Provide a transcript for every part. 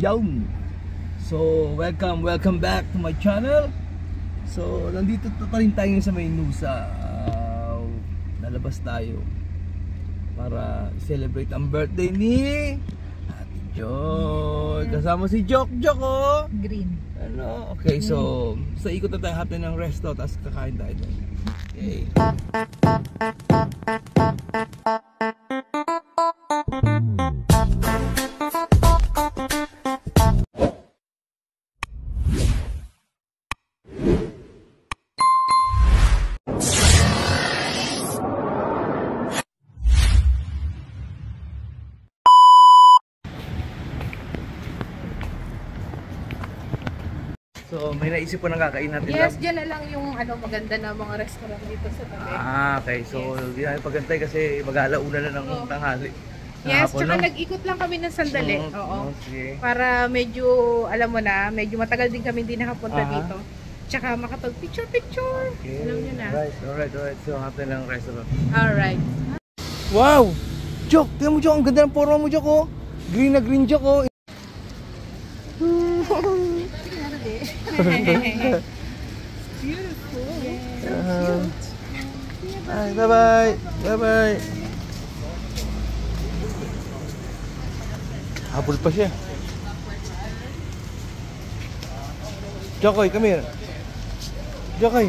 Yawn! So, welcome back to my channel. So, nandito pa rin tayo sa may Nusa. Lalabas tayo para celebrate ang birthday ni Ate Joy. Kasama si Jok, oh! Green. Ano? Okay, so ikot na tayo hapon ng resto, tapos kakain tayo doon. Okay. So, may naisip po ng kakain natin. Yes, dyan na lang yung maganda na mga restaurant dito sa tabi. Okay. So, hindi namin pagantay kasi mag-alauna na ng tanghali. Yes, tsaka nag-ikot lang kami ng sandali. Oo. Okay. Para medyo, alam mo na, medyo matagal din kami hindi nakapunta dito. Tsaka makapag-picture. Okay. Alam nyo na. Alright. So, hapon ng restaurant. Alright. Wow! Jok! Tingnan mo, Jok! Ang ganda ng forma mo, Jok, oh! Green na green, Jok, oh! Beautiful. So cute. Bye-bye. Habol pa siya. Jokoy, come here. Jokoy.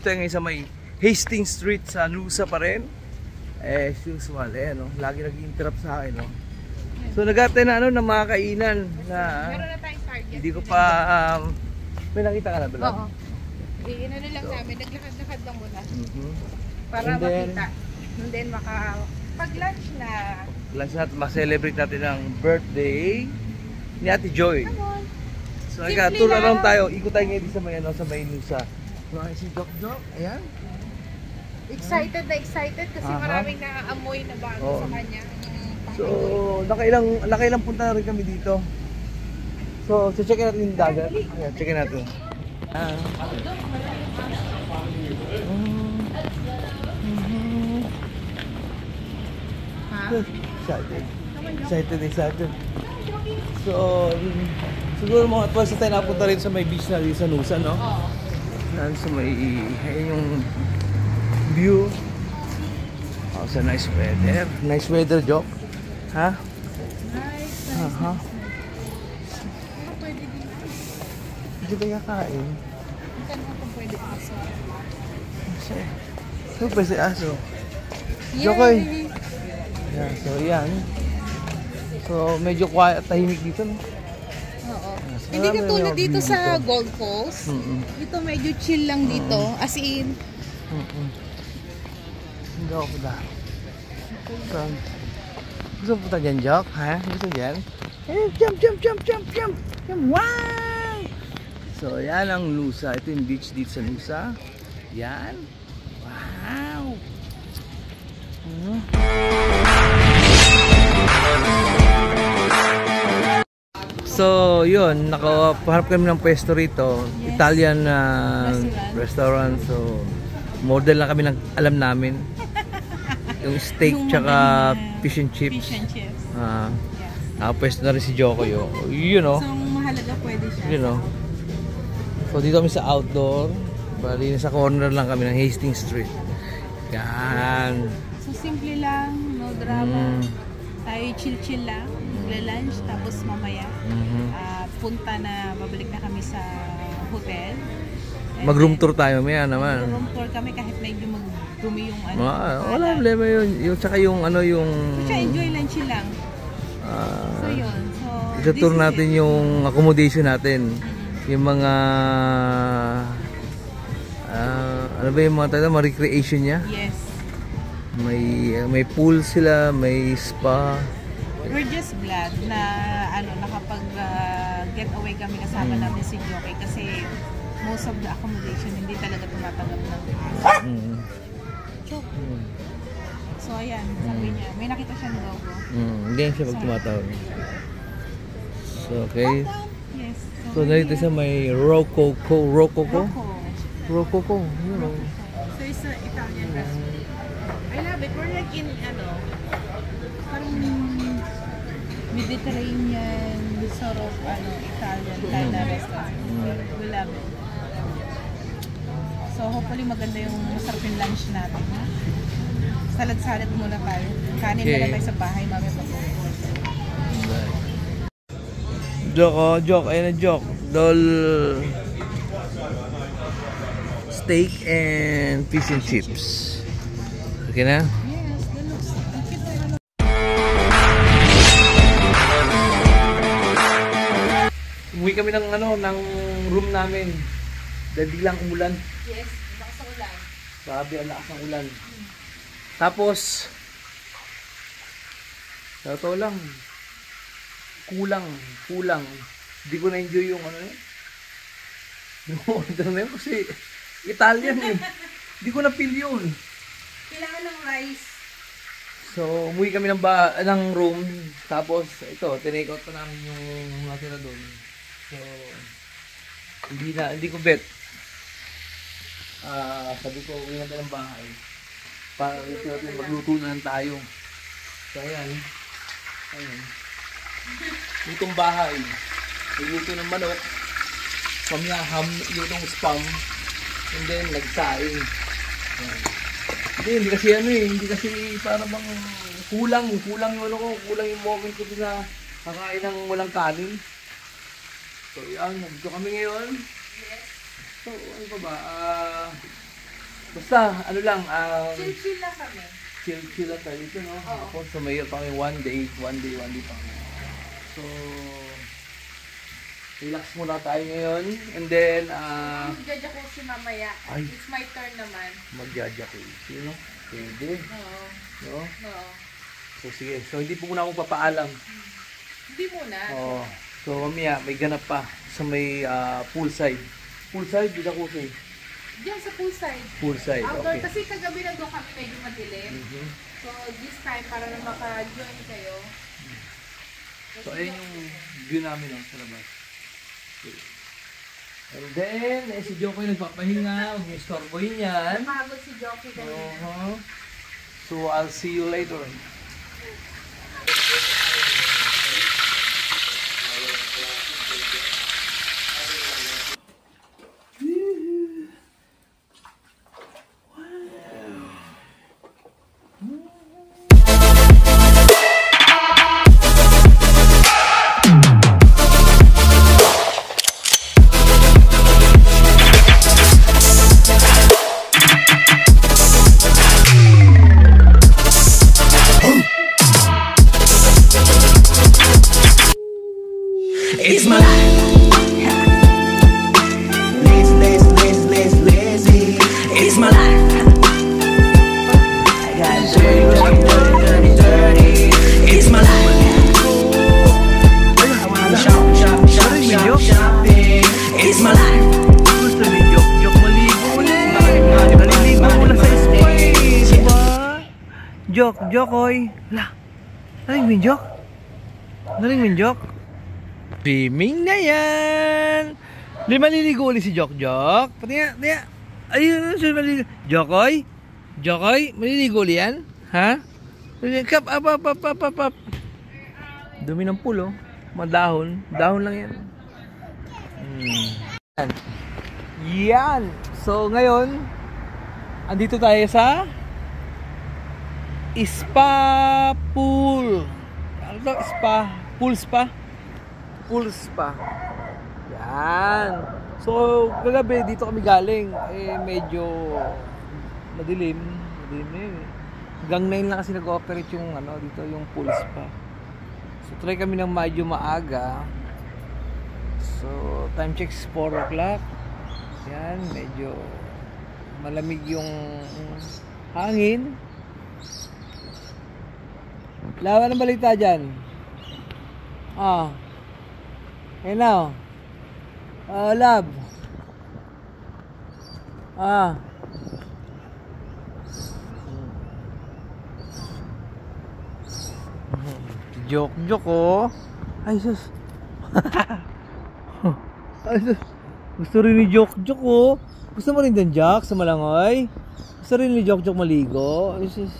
Tayo ngayon sa may Hastings Street sa Nusa pa rin. As usual, no? Lagi nag-interrupt sa akin, no? So nag-atay na na mga kainan na Meron na tayong target. hindi ko pa may nakita ka na doon? Oo. Inano lang namin, naglakad-lakad lang muna. Para And then, makita. And then pag-lunch na. Lunch natin, ma-celebrate natin ang birthday ni Ate Joy. Come on. So Simple tour lang. around tayo. Ikot tayo ngayon sa may Nusa. So si Jok, ayan. Excited kasi maraming naaamoy na bago sa kanya. So, nakailang punta na rin kami dito. So, checkin natin yung dagat. Ayan, checkin natin. Excited. So, siguro mga 12 tayo napunta rin sa may beach na rin sa Nusa, no? Oo. Yan, so ayan yung view. Oh, so nice weather. Nice weather, Jok. Ha? Nice. Pwede din. Hindi ba kakain? Tanong kung pwede aso. So, pwede aso. Yay! Jokoy. Yeah, so yan. So, medyo quiet, tahimik dito, no? Oo. Yes, Hindi marami katulad yung dito view sa dito. Gold Coast. Dito medyo chill lang dito. As in, Hindi ako punta. Gusto mo punta dyan, Jok? Ha? Gusto dyan? Jump! Wow! So, yan ang Nusa. Ito yung beach dito sa Nusa. Yan. Wow! So, yun. Nakaharap kami ng pwesto rito. Yes. Italian restaurant. So, model lang kami ng alam namin. Yung steak tsaka fish and chips. fish and chips. Nakapwesto na rin si Joko yun. You know. So, mahalaga pwede siya. You know. So, dito kami sa outdoor. Bali, sa corner lang kami ng Hastings Street. Yan. So, simple lang. No drama. Tayo chill lang. Magla-lunch. Tapos mamaya, punta na, babalik na kami sa hotel. Mag-room tour tayo maya naman. Room tour kami kahit medyo magdumi yung Wala problema yun. Yung, tsaka yung yung... Siya, enjoy lang, chill lang. So yun. So, ito-tour natin yung accommodation natin. Yung mga... ano ba yung mga tayo? Mga recreation niya? Yes. May pool sila, may spa. We're just glad na nakapag-get away kami kasama namin si Jockey kasi most of the accommodation hindi talaga tumatanggap ng So ayan, sabi niya, may nakita siyang logo. Hindi yan siya magtumatawag. So, okay. Yes. So, narito sa may Rococo. Rocco. Rococo. Yun o. So it's a Italian restaurant. I love it. We're like in, parang Mediterranean sort of, Italian kind of restaurant. We love it. So hopefully maganda yung masarap yung lunch natin. Ha? Salad-salad muna tayo. Kanin na lang tayo sa bahay, mamaya pag-uwi. Joke, oh, joke. Ayan na joke. Dol steak and fish and chips. Okay na? Yes, that looks cute. Umuwi kami ng ng room namin. Dahil biglang umulan. Yes, lakas ng ulan. Grabe, ang lakas ng ulan. Tapos, sa totoo lang, kulang. Hindi ko na-enjoy yung yung order na yun kasi Italian eh. Hindi ko na-feel yun. Kailangan ng rice. So, umuwi kami ng room. Tapos, ito, tinake out pa namin yung natira doon. So, hindi ko bet. Sabi ko, uwi natin ng bahay. Para natin magluto na tayo. So, ayan. Lutong bahay. Luto ng manok. Pamyaham, lutong spam. And then, nagsaing. Hindi kasi hindi kasi para bang kulang yung kulang yung moment ko na kakain ng walang kanin. So, yan. Nandito kami ngayon. So, ano pa ba? Basta, lang, Chill lang kami. chill lang tayo dito, no? Ako, so may pa kami one day pa kami. So, relax muna tayo ngayon. And then, Magja-jacuzzi mamaya. Ay. It's my turn naman. magja-jacuzzi, no? Pwede, Oo. no? Oo. So, sige. So, hindi po muna akong papaalam. Hindi muna. Oo. So, mamaya, may ganap pa sa may poolside. Poolside, di ako say. Diyan sa poolside. Poolside, Outdoor, okay. kasi kagabi nandun kami medyo madilim. So, this time, para na maka-join kayo. So, ayun yung view namin sa labas. Okay. And then, si Joko yung nagpapahinga. Huwag niyo istorbohin yan. Napagod si Jockey kanina. So, I'll see you later. It's my life. Lazy. It's my life. I got dirty. It's my life. I wanna shopping. It's my life. Gusto ni Jok maligo ulit. Naliligo mo na sa space. Jok, oy. Hala. Narinig mo yung Jok? Narinig mo yung Jok? Swimming na yan! Maliligo ulit si Jok. Pati nga. Ayun, maliligo. Jokoy, maliligo ulit yan? Ha? Kap, up. Dumi ng pulo. Madahon. Dahon lang yan. Yan! So, ngayon, andito tayo sa spa pool. Ano to? Pool spa. Yan. So, kagabi dito kami galing. Medyo madilim na yun. Hanggang 9 lang kasi nag-operate yung dito yung pool spa. So, try kami ng medyo maaga. So, time check is 4 o'clock. Yan, medyo malamig yung hangin. Lawan ng balita dyan. Hey now. Love. Jok oh. Ay sus. Ay sus. Gusto rin ni Jok oh. Gusto mo rin din Jack sa Malangoy? Gusto rin ni Jok maligo? Ay sus.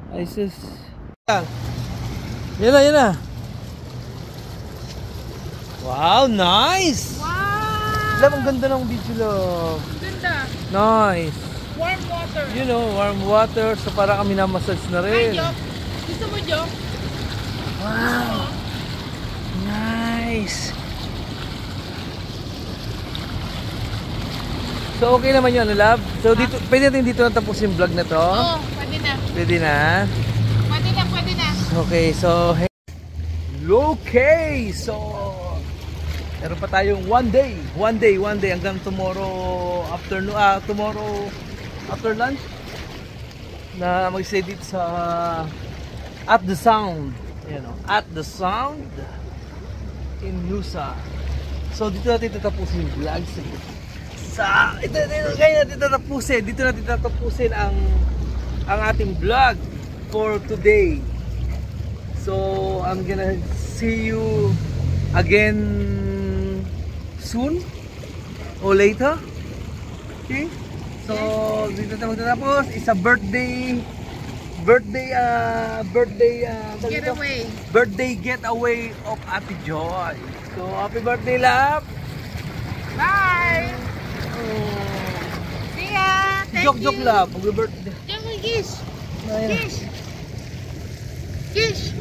Ay sus. Yan na. Wow, nice! Wow! Love, ang ganda ng video, love. Ganda. Nice. Warm water. You know, warm water. So, para kami na-massage na Hi, rin. Jok. Gusto mo, Jok? Wow! Nice! So, okay naman yun, love? So, dito, pwede natin dito natapusin yung vlog na to? Oo, pwede na. Pwede na? Pwede na. Okay, so... Okay! So... Meron pa tayong one day hanggang tomorrow afternoon, tomorrow after lunch na mag-stay dito sa At The Sound, you know, At The Sound in Nusa. So dito natin tatapusin yung vlog dito natin tatapusin ang ating vlog for today. So I'm gonna see you again soon or later. Okay? So, dito tayo magtatapos. It's a birthday Getaway. Birthday getaway of Ate Joy. So, happy birthday, love. Bye! Oh. See ya! Thank Joke, you! love. Mag-birthday. Jok, kiss! Ayan. Kiss!